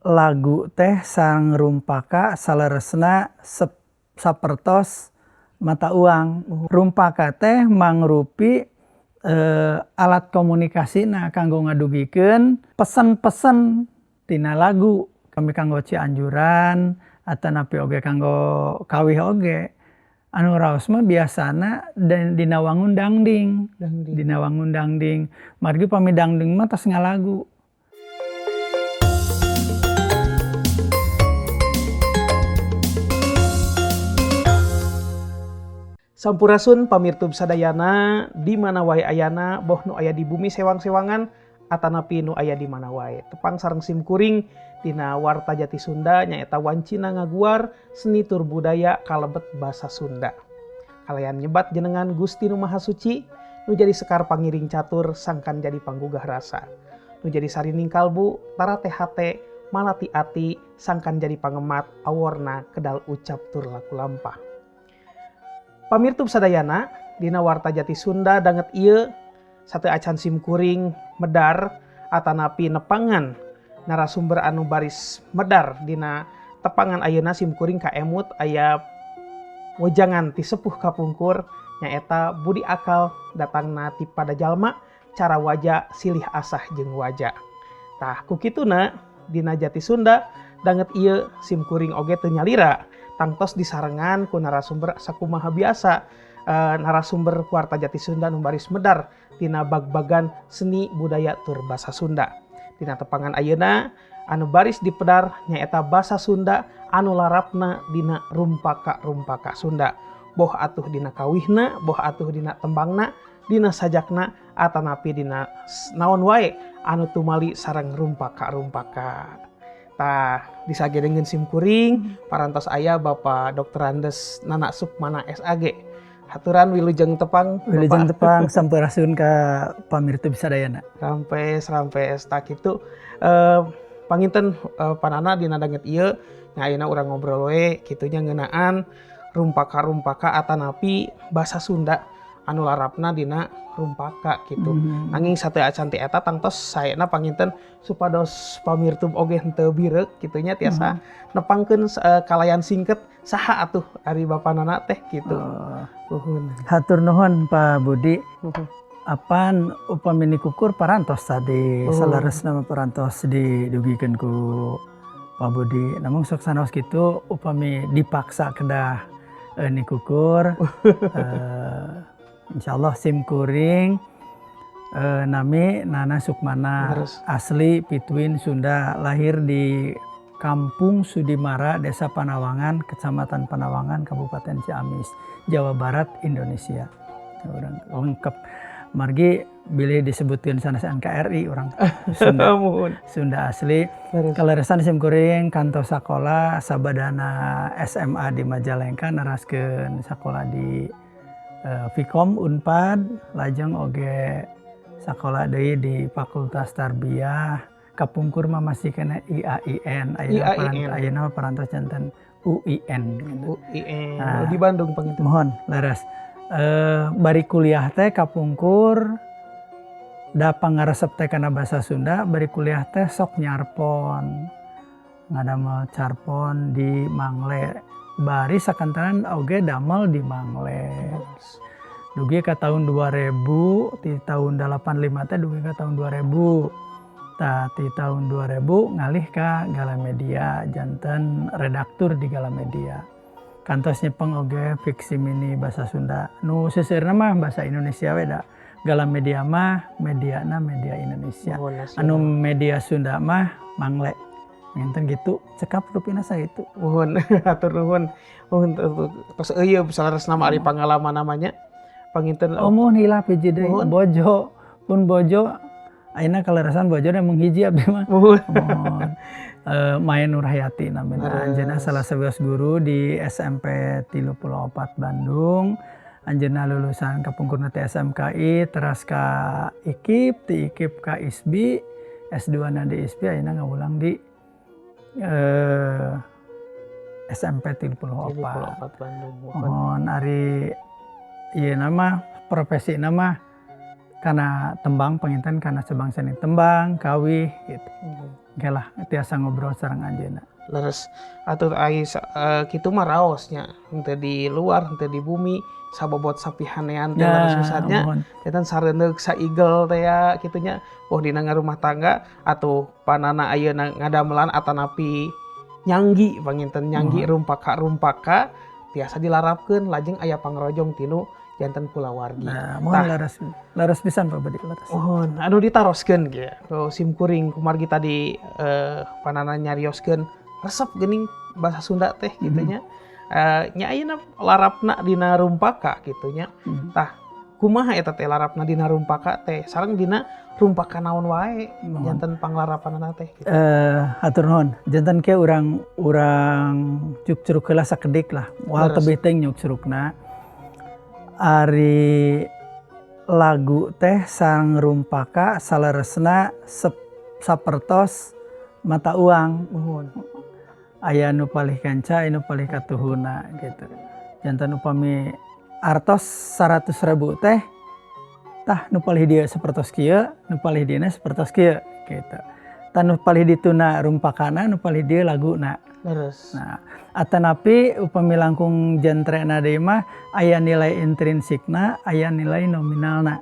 lagu teh sang rumpaka saleresna sapertos mata uang. Rumpaka teh mangrupi alat komunikasina kanggo ngadugikeun pesen-pesen tina lagu. Kami kanggo cianjuran atanapi oge kanggo kawih oge. Anu raos mah biasana dina wangun dangding. Dina wangun dangding. Margi pami dangding mah tos ngalagu. Sampurasun pamirtub sadayana di mana wae ayana boh nu aya di bumi sewang-sewangan atanapi nu aya di mana wae. Tepang sareng simkuring dina Warta Jati Sunda nyaeta wancina ngaguar seni tur budaya kalebet basa Sunda. Kalayan nyebat jenengan Gusti Nu Maha Suci nu jadi sekar pangiring catur sangkan jadi panggugah rasa. Nu jadi sarining kalbu tarate hate malati ati sangkan jadi pangemat aworna kedal ucap tur laku lampah. Pamirtub sadayana dina Warta Jati Sunda danget ieu sate acan simkuring medar atanapi nepangan narasumber anu baris medar dina tepangan ayeuna simkuring kaemut aya wejangan ti sepuh kapungkur nyaeta budi akal datangna ti pada jalma cara waja silih asah jeung waja. Tah kukituna dina Jati Sunda danget ieu simkuring oge teu nyalira tangtos disarengan ku narasumber sakumaha biasa narasumber Warta Jati Sunda nu baris medar tina bag-bagan seni budaya tur basa Sunda. Dina tepangan ayeuna anu baris dipedar nyaeta basa Sunda anu larapna dina rumpaka-rumpaka Sunda. Boh atuh dina kawihna, boh atuh dina tembangna, dina sajakna atanapi dina naon wae anu tumali sareng rumpaka-rumpaka. Tah disagedengeun simkuring parantos aya Bapak Dr. Andes Nana Sukmana SAG. Haturan wilujeng tepang. Wilujeng tepang sampurasun ka pamirtub sadayana. Rampes tak kitu panginten panana dina danget ieu nya ayeuna urang ngobrol we kitu nya ngeunaan rumpaka-rumpaka atanapi basa Sunda anu larapna dina rumpaka gitu. Nanging sateu acan ti eta tangtos saena panginten supados pamirtub oge henteu bireuk kitu nya tiasa nepangkeun kalayan singket saha atuh ari bapanana teh kitu. Hatur nuhun Pak Budi. Apan upami nikukur parantos tadi salaresna parantos didugikeun ku Pak Budi. Namun sok sanaos kitu upami dipaksa kedah nikukur insyaallah simkuring nami Nana Sukmana asli Pituin Sunda, lahir di Kampung Sudimara, Desa Panawangan, Kecamatan Panawangan, Kabupaten Ciamis, Jawa Barat, Indonesia. Orang lengkap. Margi bilih disebutkeun sanes NKRI orang Sunda. Sunda asli. Kaleresan simkuring kantos sakola sabadana SMA di Majalengka naraskeun sakola di Vkom Unpad, lajeng oge sakola deui di Fakultas Tarbiyah. Kapungkur mah masih kena IAIN, ayeuna parantos janten UIN gitu. UIN nah, di Bandung panginten. Mohon leres. Bari kuliah teh kapungkur da pangaresep teh kana basa Sunda, bari kuliah teh sok nyarpon. Ngadamel carpon di Mangle. Bari sakantaran oge damel di Mangle. Dugi ka tahun 2000, di tahun 85 teh dugi ka tahun 2000. Tah di tahun 2000 ngalih ka Galamedia, janten redaktur di Galamedia. Kantos nyepeng oge fiksi mini basa Sunda. Nu seuseurna mah basa Indonesia we da. Galamedia mah mediana media Indonesia. Anu media Sunda mah Mangle. Ngenten gitu, cekap rupina saeutu. Nuhun, hatur nuhun. Tos ieu salaresna mah ari pangalaman namanya. Panginten mun hilap hiji deui bojo. Pun bojo ayeuna kaleresan bojo da menghiji abdi mah. Maya Nurhayati namina. Anjeunna salah sabelas guru di SMP 34 Bandung. Anjeunna lulusan kapungkurna ti SMKI teras ka IKIP, ti IKIP ka ISBI, S2-na di ISBI ayeuna ngawulang di SMP 34 Bandung. Mohon ari ieu nama profesi nama kana tembang panginten kana sebangsa ni tembang kawih gitu. Oke lah tiasa ngobrol sareng anjeunna. Leres atuh kitu mah raosnya henteu di luar henteu di bumi sabobot sapihanean teh leres pisannya mohon. eta sareundeuk saigel teh ya kitu nya dina rumah tangga atuh panana ayeuna ngadamelan atanapi nyanggi panginten nyanggi rumpaka tiasa dilarapkeun lajeng aya pangrojong tinu janten kulawargi. Nah, mohon laras pisan Pak Budi laras. Mohon anu ditaroskeun ge simkuring kumargi tadi panana nyarioskeun resep geuning bahasa Sunda teh kitu nya. Nya ayeuna larapna dina rumpaka kitu nya. Tah kumaha eta teh larapna dina rumpaka teh sareng dina rumpaka naon wae janten panglarapanana teh gitu. Hatur nuhun janten ke urang cuk-curug heula sakedik lah moal tebih teh nyuk curugna ari lagu teh sareng rumpaka saleresna sapertos mata uang. Aya nu palih kanca anu palih katuhuna gitu. Janten upami artos 100.000 teh tah nu palih dia sapertos kieu nu palih dieuna sapertos kieu gitu. Tah nu palih dituna rumpakana nu palih dieu laguna. Leres. Nah, atanapi upami langkung jantrena deui mah aya nilai intrinsikna, aya nilai nominalna.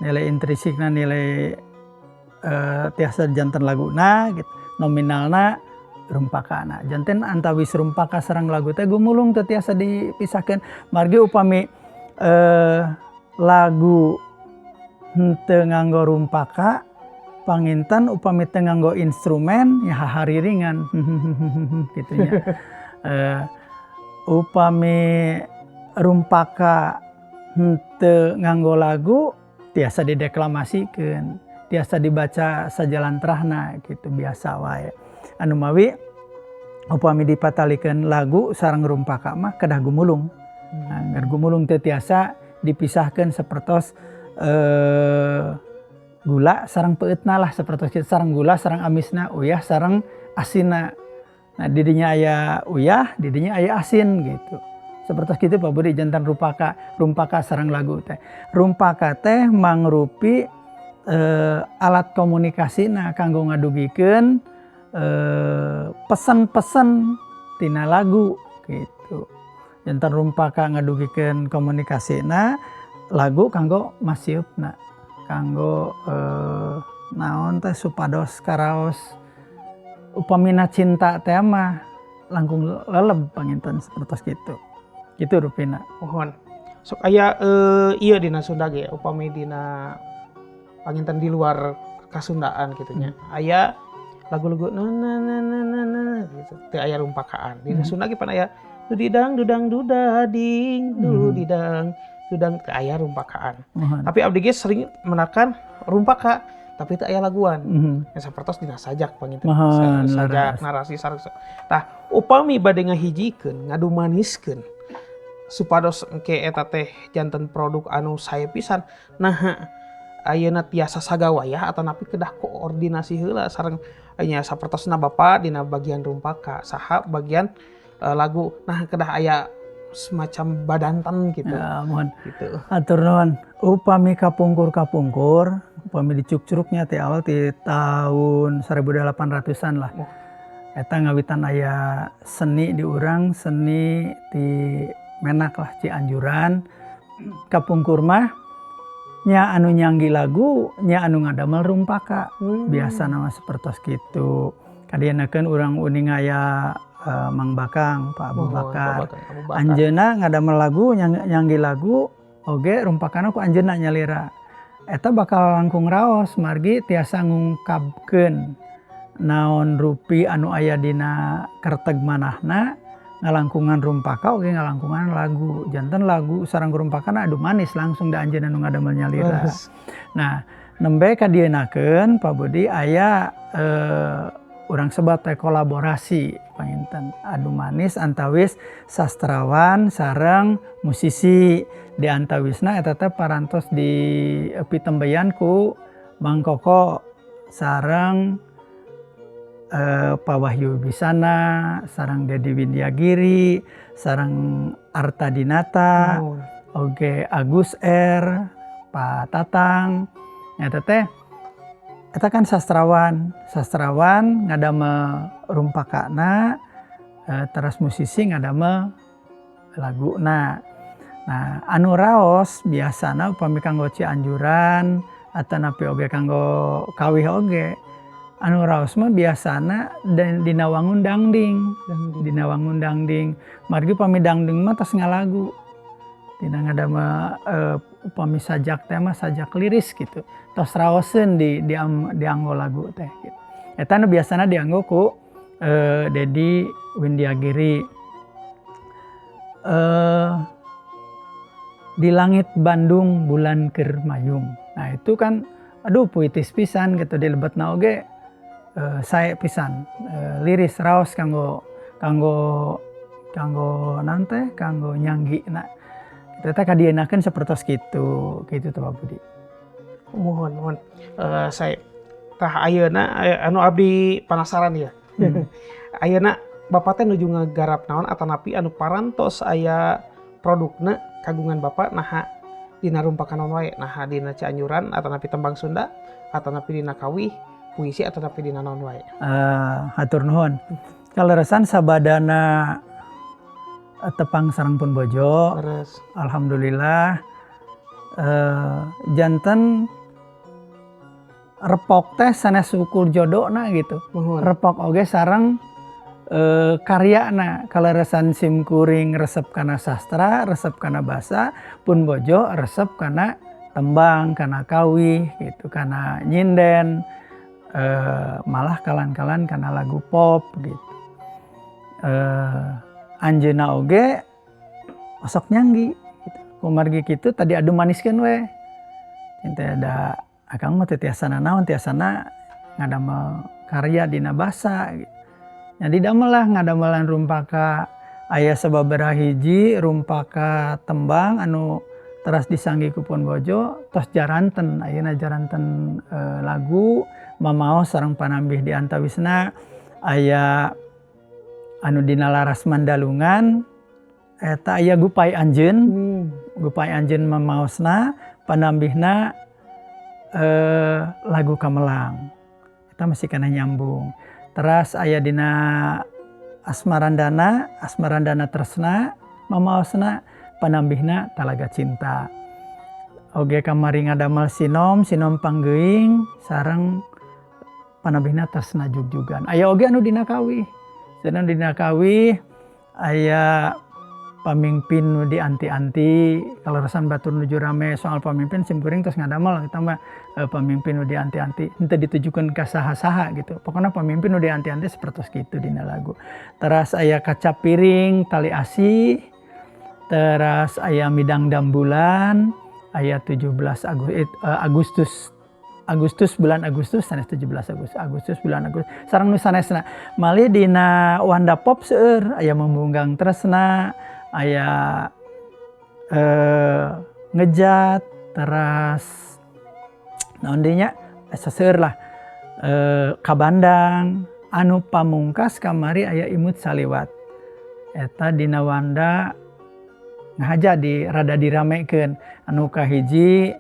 Nilai intrinsikna nilai tiasa janten laguna gitu. Nominalna rumpakana. Janten antawis rumpaka sareng lagu teh gumulung teu tiasa dipisahkeun. Margi upami lagu henteu nganggo rumpaka panginten upami teu nganggo instrumen ya hahariringan kitu nya. Upami rumpaka henteu nganggo lagu tiasa dideklamasikeun, tiasa dibaca sajalantrahna gitu biasa wae. Anu mawi upami dipatalikeun lagu sareng rumpaka mah kedah gumulung. Nah, gumulung teu tiasa dipisahkeun sapertos gula sareng peutna lah sapertos kitu sareng gula sareng amisna uyah sareng asinna. Nah didinya aya uyah didinya aya asin gitu. Sapertos kitu Pak Budi janten rumpaka sareng lagu teh. Rumpaka teh mangrupi alat komunikasina kanggo ngadugikeun pesan-pesan tina lagu gitu. Janten rumpaka ngadugikeun komunikasina lagu kanggo masiupna. Kanggo naon teh supados karaos upamina cinta teh mah langkung leleb panginten sapertos kitu. Kitu rupina. Mohon. Sok aya ieu dina Sunda ge upami dina panginten di luar kasundaan kitu nya. Aya lagu-lagu na gitu. Teu aya rumpakaan. Dina Sunda ge pan aya dudidang dudang dudading dudidang dudang teu aya rumpakaan. Tapi abdi ge sering menakan rumpaka tapi teu aya laguan. Nya sapertos dina sajak panginten. Sajak narasi sareng. Tah upami bade ngahijikeun ngadumaniskeun supados engke eta teh janten produk anu sae pisan. Nah ayeuna tiasa sagawaya atanapi kedah koordinasi heula sareng nya sapertosna Bapa dina bagian rumpaka saha bagian lagu. Nah kedah aya semacam badanten gitu. Ya, mohon. Gitu. Atur nuhun. Upami kapungkur, upami di Cuk-Curugnya ti awal ti tahun 1800-an lah. Eta ngawitan aya seni di urang, seni ti Menak lah Cianjuran. Kapungkur mah nya anu nyanggi lagu, nya anu ngadamel rumpaka. Biasa nama sapertos kitu. Kadienakeun urang uning aya Mang Bakang, Pak Abu Bakar. Anjeunna ngadamel lagu, nyanggi lagu, oge rumpakana ku anjeunna nyalira. Eta bakal langkung raos margi tiasa ngungkapkeun naon rupi anu aya dina kerteg manahna ngalangkungan rumpaka oge ngalangkungan lagu. Janten lagu sareng rumpakana adu manis langsung da anjeunna nu ngadamel nyalira. Nah, nembe kadienakeun Pak Budi aya urang sebat teh kolaborasi panginten adu manis antawis sastrawan sareng musisi. Di antawisna eta teh parantos di pitembeyan ku Mang Koko sareng Pak Wahyu Bisana sareng Dedi Windiagiri sareng Arta Dinata oge Agus R, Pak Tatang. Eta teh eta kan sastrawan ngadamel rumpakana, terus musisi ngadamel laguna. Nah, anu raos biasana upami kanggo cianjuran atanapi oge kanggo kawih oge. Anu raos mah biasana dina wangun dangding. Dina wangun dangding. Margi upami dangding mah tos ngalagu. Dina ngadamel upami sajak teh mah sajak liris gitu. Tos raoseun dianggo lagu teh gitu. Eta nu biasana dianggo ku Dedi Windiagiri. Di langit Bandung bulan keur mayung. Nah itu kan aduh puitis pisan gitu, dilebetna oge sae pisan. Liris raos kanggo naon teh kanggo nyanggina. Eta kadienakeun sapertos kitu tuh Pak Budi. Mohon saya tah ayeuna anu abdi penasaran ya. Ayeuna Bapak teh nuju ngagarap naon atanapi anu parantos aya produkna kagungan Bapak naha dina rumpakanon wae, naha dina Cianjuran atanapi tembang Sunda atanapi dina kawih puisi atanapi dina naon wae. Hatur nuhun. Kaleresan sabadana tepang sareng pun bojo. Terus Alhamdulillah janten repok teh sanes ukur jodona gitu. mohon. Repok oge sareng karyana. Kaleresan simkuring resep kana sastra, resep kana basa, pun bojo resep kana tembang, kana kawih gitu, kana nyinden, malah kalan-kalan kana lagu pop gitu. Anjeuna oge osok nyanggi gitu. Kumargi kitu tadi adu maniskeun we. Teh ada akang mah teh tiasana naon, tiasana ngadamel karya dina basa gitu. Nya didamel lah ngadamelan rumpaka aya sababaraha hiji rumpaka tembang anu teras disanggi ku pun bojo tos jaranten. Ayeuna jaranten lagu mamaos sareng panambih di antawisna aya anu dina laras Mandalungan eta aya Gupai Anjeun. Gupai Anjeun mamaosna panambihna lagu Kamelang. Eta masih kana nyambung. Teras aya dina Asmarandana Tresna mamaosna panambihna Talaga Cinta. Oge kamari ngadamel sinom panggeuing sareng panambihna Tresna Jugjugan. Aya oge anu dina kawih. Sedang dina kawih aya pamimpin nu dianti-anti. Kaleresan batur nuju rame soal pamimpin simkuring terus ngadamel kita mah pamimpin nu dianti-anti henteu ditujukeun ka saha-saha gitu. Pokona pamimpin nu dianti-anti sapertos kitu dina lagu. Teras aya Kaca Piring Tali Asih. Teras aya Midang Dambulan aya 17 Agustus bulan Agustus sanes 17 Agustus bulan Agustus sareng nu sanesna malih dina Wanda Pop seueur aya Membunggang Tresna aya Ngejat teras naon deui nya saseueur lah Kabandang anu pamungkas kamari aya Imut Saliwat eta dina Wanda ngahaja rada diramekeun anu kahiji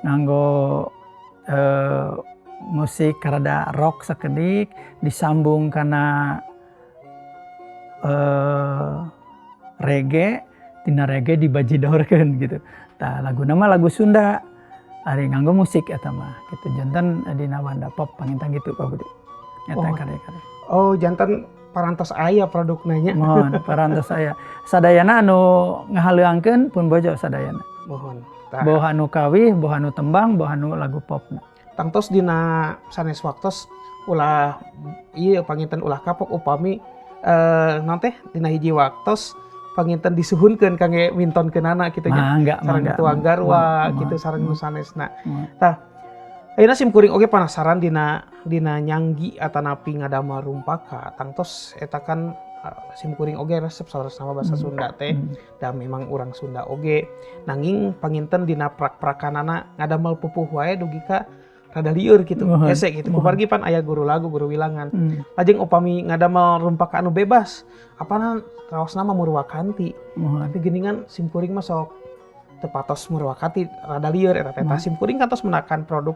nganggo musik rada rock sakedik disambung kana reggae, tina reggae dibajidorkeun gitu. Tah laguna mah lagu Sunda ari nganggo musik eta mah gitu. Janten dina Wanda Pop pangintan gitu Pak Budi. Eta karya-karya. Oh, janten parantos aya produkna nya. Mohon parantos aya. Sadayana anu ngahaleuangkeun pun bojo sadayana. Mohon. Boh anu kawih, boh anu tembang, boh anu lagu popna. Tangtos dina sanes waktos ulah ieu panginten ulah kapok upami naon teh dina hiji waktos panginten disuhunkeun kangge mintonkeunana kitu nya. Sareng tuang garwa kitu sareng nu sanesna. Tah ayeuna simkuring oge penasaran dina nyanggi atanapi ngadamel rumpaka. Tangtos eta kan simkuring oge resep saresna basa Sunda teh da memang urang Sunda oge nanging panginten dina prak-prakanana ngadamel pupuh wae dugi ka rada lieur gitu hese gitu kumargi pan aya guru lagu guru wilangan lajeng upami ngadamel rumpaka anu bebas apana raosna mah Murwakanti tapi geuningan simkuring mah sok teu patos Murwakanti rada lieur eta teh simkuring kantos menakan produk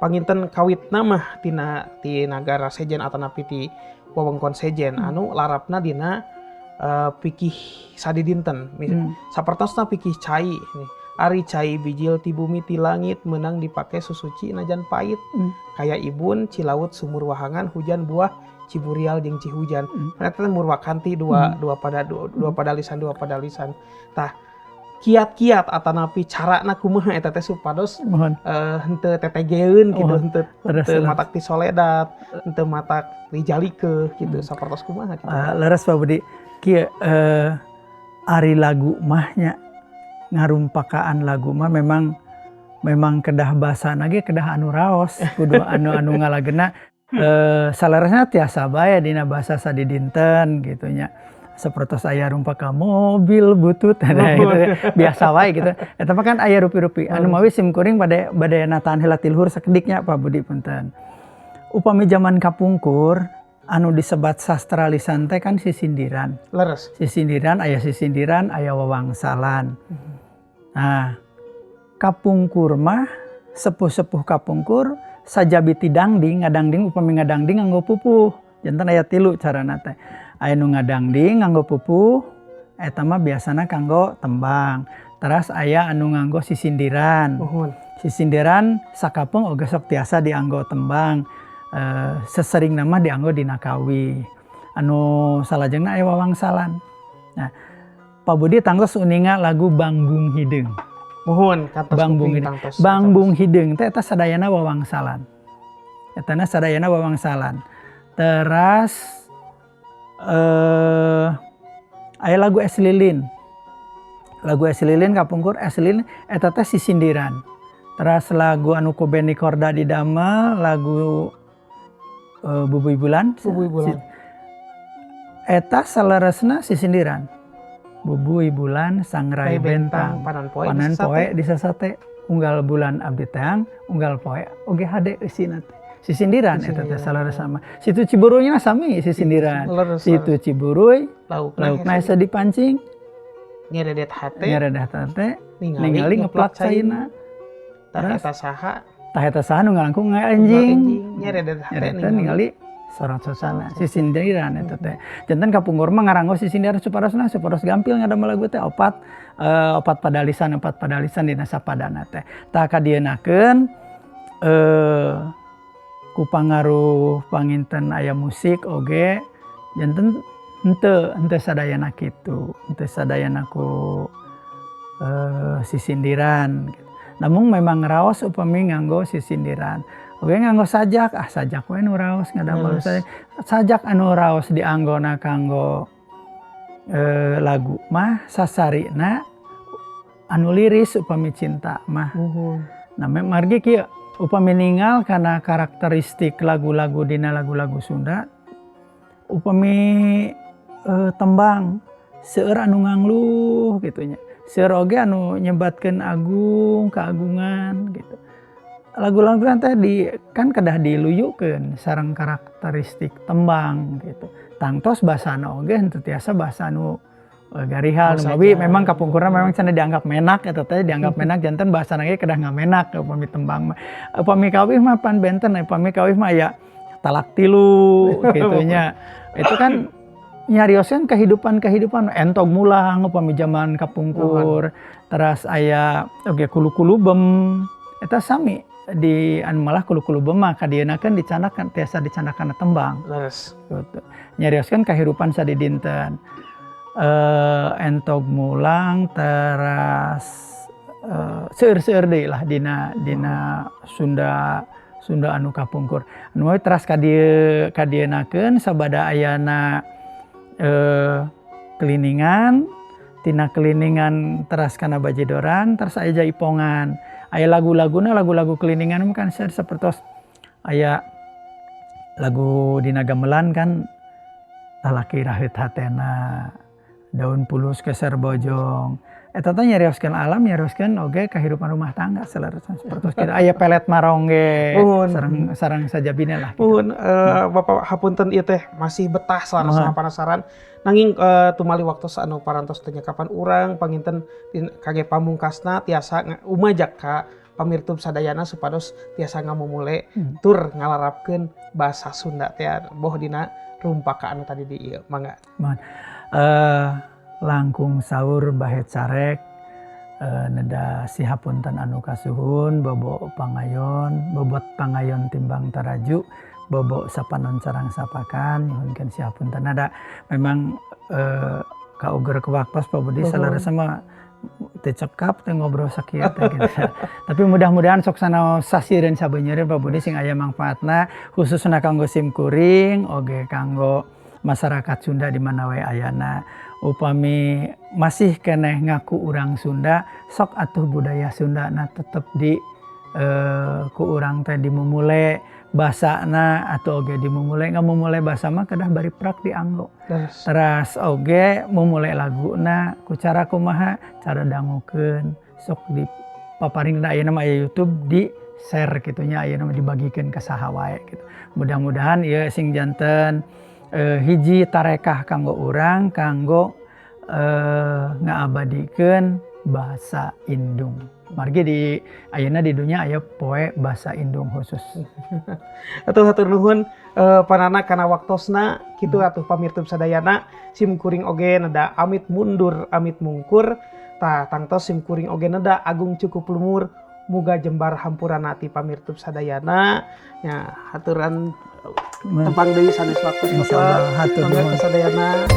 panginten kawitna mah ti nagara sejen atanapi ti wewengkon sejen anu larapna dina pikih sadi dinten. Sapertosna pikih cai nih. Ari cai bijil ti bumi ti langit menang dipake susuci najan pait. Kayak ibun cilaut sumur wahangan hujan buah ciburial jeung cihujan. Ternyata murwakanti dua padalisan. Tah kiat-kiat atanapi carana kumaha eta teh supados henteu tetegeun gitu, henteu matak ti soledat, henteu matak dijalikeun gitu. Sapertos kumaha gitu. Leres Pak Budi. Kieu ari lagu mahnya ngarumpakaan lagu mah memang kedah basana ge kedah anu raos kudu anu ngalageuna salerasna tiasa bae dina basa sadi dinten gitu nya. Sapertos aya rumpaka mobil butut gitu, biasa wae gitu. Eta mah kan aya rupi-rupi. Anu mawi simkuring bade nataan heula tilhur sakediknya Pak Budi punten. Upami zaman kapungkur anu disebat sastra lisan teh kan sisindiran. Leres. Sisindiran, aya wawangsalan. Nah, kapungkur mah sepuh-sepuh kapungkur sajabiti dangding, ngadangding upami ngadangding nganggo pupuh. Janten aya 3 carana teh. Aya nu ngadangding nganggo pupuh, eta mah biasana kanggo tembang. Terus aya anu nganggo sisindiran. Sisindiran sakapung oge sok tiasa dianggo tembang. Sesering nama dianggo dina kawi. Anu salajengna aya wawangsalan. Nah, Pak Budi tangtos uninga lagu Bangbung Hideung. Muhun kantos Bangbung Hideung. Bangbung Hideung teh eta sadayana wawangsalan. Etana sadayana wawangsalan. Teras aya lagu Es Lilin. Lagu Es Lilin kapungkur Es Lilin eta teh sisindiran. Teras lagu anu ku Benny Korda didamel lagu Bubuy Bulan. Eta saleresna sisindiran. Bubuy bulan sangrai bentang panan poe di sasate unggal bulan abdi teang unggal poe oge hade eusina teh. Sisindiran eta teh saleresna mah. Situ Ciburuy na sami sisindiran. Situ Ciburuy laukna asa dipancing nyeredet hate ningali ngeplak caina. Tah eta saha? Tah eta saha nu ngalangkung anjing. Nyeredet hate ningali sorot sosana sisindiran eta teh. Janten kapungkur mah ngaranggo sisindiran supados gampil ngadamel lagu teh opat padalisan dina sapadana teh. Tah kadienakeun ku pangaruh panginten aya musik oge janten henteu sadayana kitu. Henteu sadayana ku sisindiran. Namun memang raos upami nganggo sisindiran. Oke nganggo sajak, sajak we nu raos ngadamel sajak anu raos dianggona kanggo lagu mah sasarina anu liris upami cinta mah. Nah margi kieu upami ningal kana karakteristik lagu-lagu dina lagu-lagu Sunda upami tembang seueur anu ngangluh gitu nya. Seueur oge anu nyebatkeun agung keagungan gitu. Lagu-lagu teh kan kedah diluyukeun sareng karakteristik tembang gitu. Tangtos basana oge henteu tiasa basa nu garihal nu mawi memang kapungkurna memang cenah dianggap menak eta teh dianggap menak janten basana ge kedah ngamenak upami tembang mah. Upami kawih mah pan benten upami kawih mah aya talak 3 gitu nya. Itu kan nyarioskeun kehidupan entog mulang upami zaman kapungkur. Teras aya oge kulu-kulu bem eta sami di anu malah kulu-kulu bema kadienakeun dicanakan tiasa dicanakan tembang. Leres. Gitu. Nyarioskeun kahirupan sadi dinten. Entog mulang teras seueur-seueur deui lah dina Sunda anu kapungkur. Anu teras kadienakeun sabada ayana keliningan, tina keliningan teras kana bajedoran, teras aya jaipongan. Aya lagu-laguna lagu-lagu keliningan kan sapertos aya lagu dina gamelan kan talaki raheut hatena daun pulus keser bojong eta teh nyarioskeun alam nyarioskeun oge kahirupan rumah tangga salerosna sapertos kitu aya pelet marong ge sareng sajabina lah gitu. Bapak hapunten ieu teh masih betah salasana panasaran nanging tumali waktos anu parantos teu nyakapan urang panginten kage pamungkasna tiasa umajak ka pamirtub sadayana supados tiasa ngamumule tur ngalarapkeun basa Sunda teh boh dina rumpaka anu tadi di ieu mangga. Langkung saur bahet carek neda sihapunten anu kasuhun bobo pangayon bobot pangayon timbang taraju bobo sapanon carang sapakan nyuhunkeun sihapunten nada memang kauger kewaktos Pak Budi salarasa mah teu cekap teu ngobrol sakieu teh gitu. Tapi mudah-mudahan sok sanaos sasieun sabeunyeureun Pak Budi sing aya mangfaatna khususna kanggo simkuring oge kanggo masyarakat Sunda di mana wae ayana. Upami masih keneh ngaku urang Sunda sok atuh budaya Sunda na tetep di ku urang teh dimumule basana atau oge dimumule ngamumule basa mah kedah bari prak dianggo. Terus oge mumule laguna ku cara kumaha cara dangukeun sok di paparingna ayeuna mah aya YouTube di share kitunya ayeuna mah dibagikeun ka saha wae gitu. Mudah-mudahan ieu sing janten hiji tarekah kanggo urang kanggo ngaabadikeun basa Indung. Margi di ayeuna di dunya aya poe basa Indung khusus. Atuh hatur nuhun panana kana waktosna kitu atuh pamirtub sadayana simkuring oge nada amit mundur amit mungkur tah tangtos simkuring oge nada agung cukup lumur muga jembar hampurana ti pamirtub sadayana nya haturan tepang deui sanes waktu insyaallah hatur nuhun sadayana.